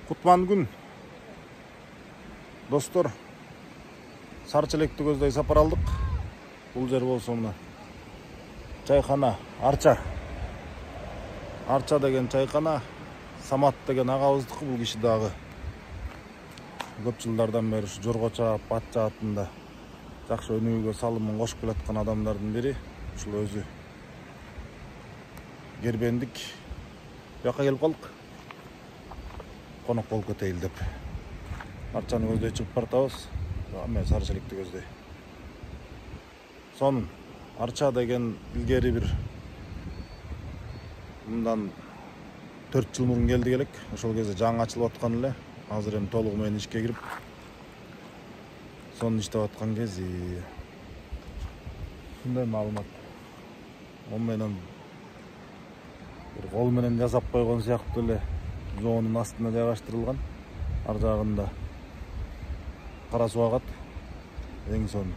Кутман күн. Достор, Сарычелекти көздөй сапар алдык. Бул жер болсо мына чайкана, Арча. Арча деген чайкана, Самат деген агабыздыкы. Бул киши дагы көп жылдардан бери Жоргоча, Батча атында жакшы өнүгүүгө салымын кошуп келаткан адамдардын бири. Ушул өзү Гербендик. Бияка келип калдык. Конок болуп кетейин деп. Арчаны көздөй чыгып баратабыз. Мен Сарычелекти көздөй. Сонун Арча деген илгери бир мындан 4 жыл мурун келди элек. Ошол кезде жаңы ачылып аткан эле. Азыр эми толугу менен ишке кирип, сонун иштеп аткан кези. Мындай маалымат. Ол менен бир кол менен жасап койгон сыяктуу эле жоонун астына жайгаштырылган. Ар жагында кара суу агат. Эң сонун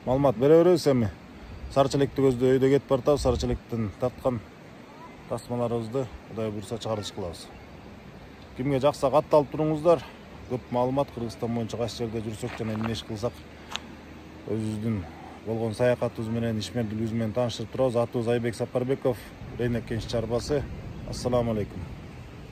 маалымат бере беребиз эми. Сарычелекти көздөй өйдө кетип баратабыз. Сарычелектен тарткан тасмаларыбызды Кудай буйрса чыгарылыш кылабыз. Кимге жакса кат алып туруңуздар. Көп маалымат Кыргызстан боюнча кайсы жерде жүрсөк жана эмне иш кылсак өзүбүздүн болгон саякатыбыз менен, ишмердүүлүгүбүз менен тааныштырып турабыз. Атыбыз Айбек Сапарбеков, Рейнек кенч чарбасы. Ассаламу алейкум.